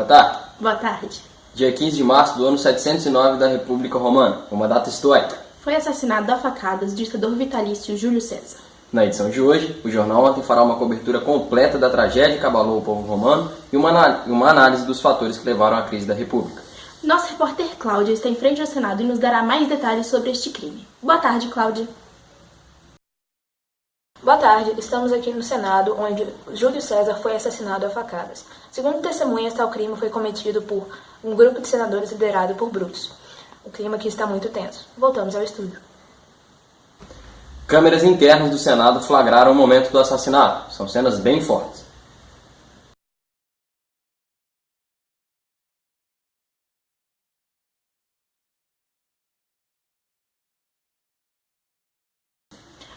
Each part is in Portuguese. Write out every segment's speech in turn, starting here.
tarde. Boa tarde. Dia 15 de março do ano 709 da República Romana, uma data histórica. Foi assassinado a facadas o ditador vitalício Júlio César. Na edição de hoje, o Jornal Ontem fará uma cobertura completa da tragédia que abalou o povo romano e uma análise dos fatores que levaram à crise da República. Nossa repórter Cláudia está em frente ao Senado e nos dará mais detalhes sobre este crime. Boa tarde, Cláudia. Boa tarde, estamos aqui no Senado, onde Júlio César foi assassinado a facadas. Segundo testemunhas, tal crime foi cometido por um grupo de senadores liderado por Brutus. O clima aqui está muito tenso. Voltamos ao estúdio. Câmeras internas do Senado flagraram o momento do assassinato. São cenas bem fortes.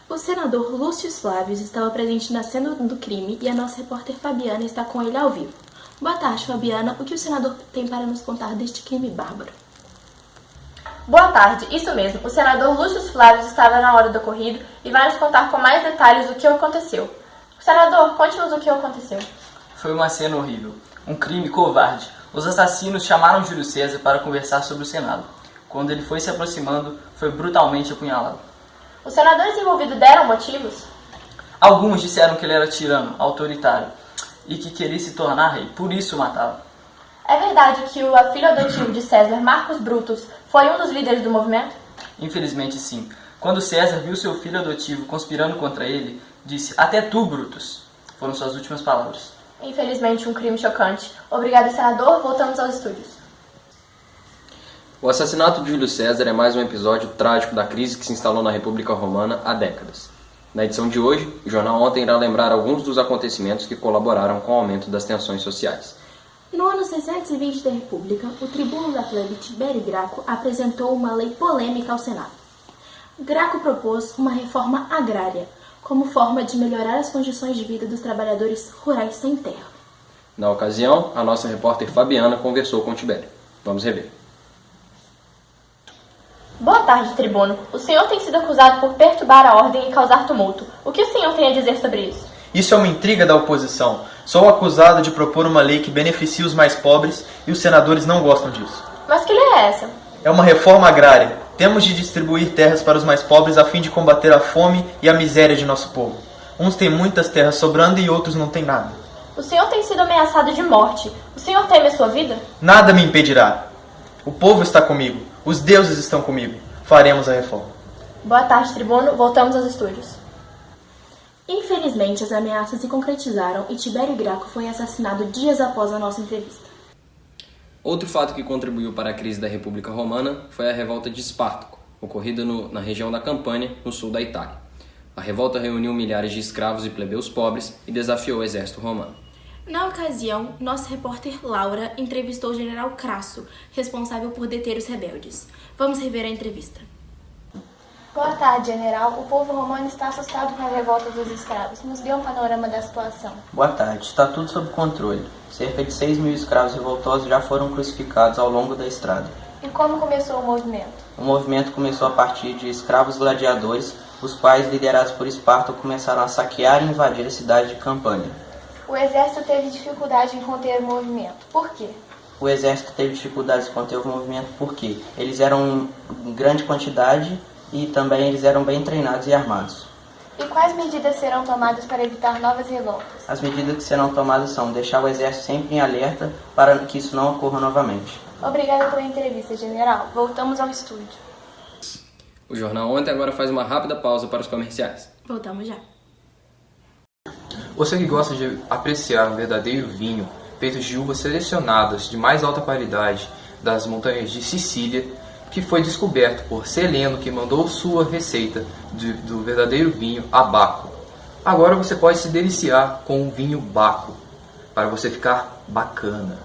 O senador Lúcio Flávio estava presente na cena do crime e a nossa repórter Fabiana está com ele ao vivo. Boa tarde, Fabiana. O que o senador tem para nos contar deste crime bárbaro? Boa tarde, isso mesmo. O senador Lúcio Flávio estava na hora do ocorrido e vai nos contar com mais detalhes o que aconteceu. Senador, conte-nos o que aconteceu. Foi uma cena horrível. Um crime covarde. Os assassinos chamaram Júlio César para conversar sobre o Senado. Quando ele foi se aproximando, foi brutalmente apunhalado. Os senadores envolvidos deram motivos? Alguns disseram que ele era tirano, autoritário e que queria se tornar rei, por isso o matavam. É verdade que o filho adotivo de César, Marcos Brutus, foi um dos líderes do movimento? Infelizmente, sim. Quando César viu seu filho adotivo conspirando contra ele, disse: "Até tu, Brutus." Foram suas últimas palavras. Infelizmente, um crime chocante. Obrigada, senador. Voltamos aos estúdios. O assassinato de Júlio César é mais um episódio trágico da crise que se instalou na República Romana há décadas. Na edição de hoje, o Jornal Ontem irá lembrar alguns dos acontecimentos que colaboraram com o aumento das tensões sociais. No ano 620 da República, o tribuno da plebe Tibério Graco apresentou uma lei polêmica ao Senado. Graco propôs uma reforma agrária, como forma de melhorar as condições de vida dos trabalhadores rurais sem terra. Na ocasião, a nossa repórter Fabiana conversou com Tibério. Vamos rever. Boa tarde, tribuno. O senhor tem sido acusado por perturbar a ordem e causar tumulto. O que o senhor tem a dizer sobre isso? Isso é uma intriga da oposição. Sou acusado de propor uma lei que beneficie os mais pobres e os senadores não gostam disso. Mas que lei é essa? É uma reforma agrária. Temos de distribuir terras para os mais pobres a fim de combater a fome e a miséria de nosso povo. Uns têm muitas terras sobrando e outros não têm nada. O senhor tem sido ameaçado de morte. O senhor teme a sua vida? Nada me impedirá. O povo está comigo. Os deuses estão comigo. Faremos a reforma. Boa tarde, tribuno. Voltamos aos estúdios. Infelizmente, as ameaças se concretizaram e Tibério Graco foi assassinado dias após a nossa entrevista. Outro fato que contribuiu para a crise da República Romana foi a revolta de Espartaco, ocorrida na região da Campânia, no sul da Itália. A revolta reuniu milhares de escravos e plebeus pobres e desafiou o exército romano. Na ocasião, nossa repórter Laura entrevistou o general Crasso, responsável por deter os rebeldes. Vamos rever a entrevista. Boa tarde, general. O povo romano está assustado com a revolta dos escravos. Nos dê um panorama da situação. Boa tarde. Está tudo sob controle. Cerca de 6.000 escravos revoltosos já foram crucificados ao longo da estrada. E como começou o movimento? O movimento começou a partir de escravos gladiadores, os quais, liderados por Esparta, começaram a saquear e invadir a cidade de Campânia. O exército teve dificuldade em conter o movimento. Por quê? O exército teve dificuldades em conter o movimento porque eles eram em grande quantidade e também eles eram bem treinados e armados. E quais medidas serão tomadas para evitar novas revoltas? As medidas que serão tomadas são deixar o exército sempre em alerta para que isso não ocorra novamente. Obrigada pela entrevista, general. Voltamos ao estúdio. O Jornal Ontem agora faz uma rápida pausa para os comerciais. Voltamos já. Você que gosta de apreciar um verdadeiro vinho, feito de uvas selecionadas de mais alta qualidade das montanhas de Sicília, que foi descoberto por Celeno, que mandou sua receita do verdadeiro vinho a Baco. Agora você pode se deliciar com o vinho Baco, para você ficar bacana.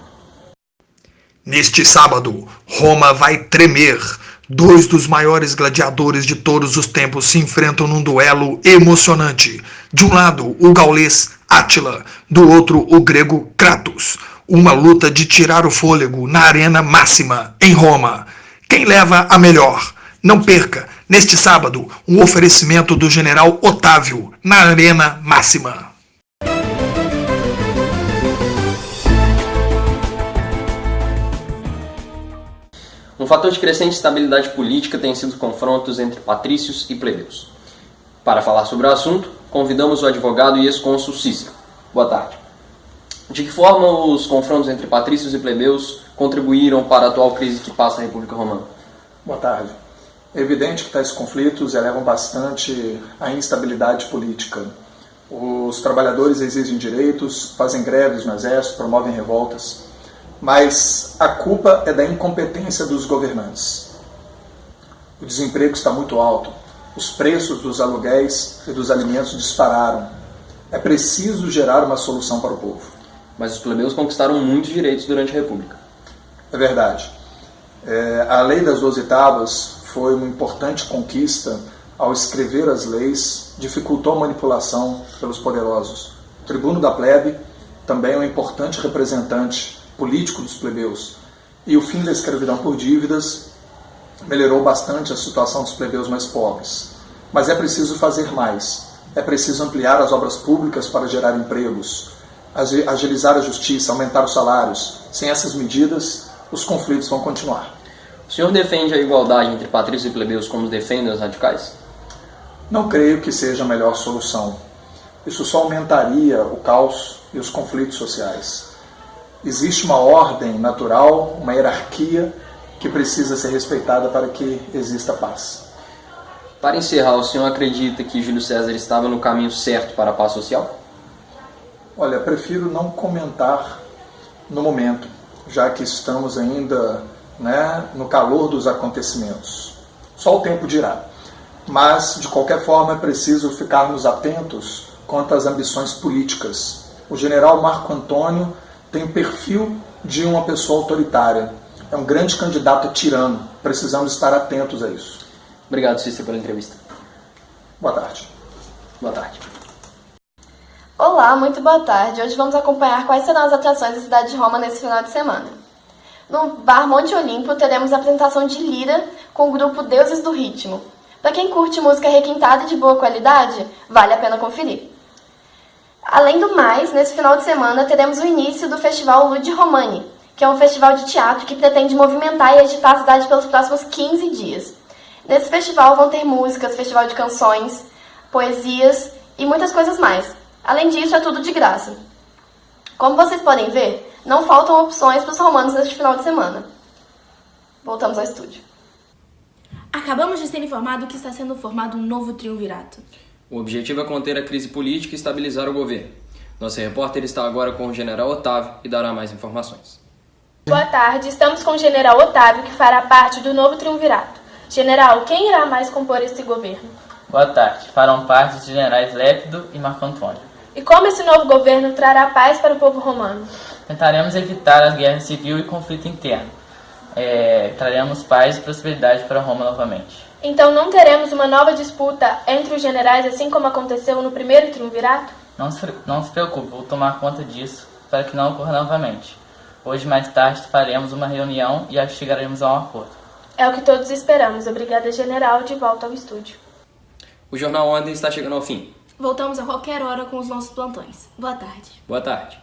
Neste sábado, Roma vai tremer. Dois dos maiores gladiadores de todos os tempos se enfrentam num duelo emocionante. De um lado, o gaulês Átila, do outro, o grego Kratos. Uma luta de tirar o fôlego na arena máxima, em Roma. Quem leva a melhor? Não perca, neste sábado, um oferecimento do general Otávio, na arena máxima. Um fator de crescente estabilidade política tem sido os confrontos entre patrícios e plebeus. Para falar sobre o assunto, convidamos o advogado e ex-cônsul Cícero. Boa tarde. De que forma os confrontos entre patrícios e plebeus contribuíram para a atual crise que passa a República Romana? Boa tarde. É evidente que tais conflitos elevam bastante a instabilidade política. Os trabalhadores exigem direitos, fazem greves no exército, promovem revoltas, mas a culpa é da incompetência dos governantes. O desemprego está muito alto, os preços dos aluguéis e dos alimentos dispararam. É preciso gerar uma solução para o povo. Mas os plebeus conquistaram muitos direitos durante a República. É verdade. A Lei das 12 Tábuas foi uma importante conquista. Ao escrever as leis, dificultou a manipulação pelos poderosos. O tribuno da plebe também é um importante representante político dos plebeus. E o fim da escravidão por dívidas melhorou bastante a situação dos plebeus mais pobres. Mas é preciso fazer mais. É preciso ampliar as obras públicas para gerar empregos, agilizar a justiça, aumentar os salários. Sem essas medidas, os conflitos vão continuar. O senhor defende a igualdade entre patrícios e plebeus como defendem os radicais? Não creio que seja a melhor solução. Isso só aumentaria o caos e os conflitos sociais. Existe uma ordem natural, uma hierarquia que precisa ser respeitada para que exista paz. Para encerrar, o senhor acredita que Júlio César estava no caminho certo para a paz social? Olha, prefiro não comentar no momento, já que estamos ainda no calor dos acontecimentos. Só o tempo dirá. Mas, de qualquer forma, é preciso ficarmos atentos quanto às ambições políticas. O general Marco Antônio tem o perfil de uma pessoa autoritária. É um grande candidato a tirano. Precisamos estar atentos a isso. Obrigado, Cícero, pela entrevista. Boa tarde. Boa tarde. Olá, muito boa tarde. Hoje vamos acompanhar quais serão as atrações da cidade de Roma nesse final de semana. No Bar Monte Olimpo teremos a apresentação de Lira com o grupo Deuses do Ritmo. Para quem curte música requintada e de boa qualidade, vale a pena conferir. Além do mais, nesse final de semana teremos o início do Festival Ludi Romani, que é um festival de teatro que pretende movimentar e agitar a cidade pelos próximos 15 dias. Nesse festival vão ter músicas, festival de canções, poesias e muitas coisas mais. Além disso, é tudo de graça. Como vocês podem ver, não faltam opções para os romanos neste final de semana. Voltamos ao estúdio. Acabamos de ser informado que está sendo formado um novo triunvirato. O objetivo é conter a crise política e estabilizar o governo. Nosso repórter está agora com o general Otávio e dará mais informações. Boa tarde, estamos com o general Otávio, que fará parte do novo triunvirato. General, quem irá mais compor esse governo? Boa tarde, farão parte os generais Lépido e Marco Antônio. E como esse novo governo trará paz para o povo romano? Tentaremos evitar a guerra civil e conflito interno. Traremos paz e prosperidade para Roma novamente. Então não teremos uma nova disputa entre os generais, assim como aconteceu no primeiro triunvirato? Não se preocupe, vou tomar conta disso para que não ocorra novamente. Hoje, mais tarde, faremos uma reunião e chegaremos a um acordo. É o que todos esperamos. Obrigada, general. De volta ao estúdio. O Jornal Ontem está chegando ao fim. Voltamos a qualquer hora com os nossos plantões. Boa tarde. Boa tarde.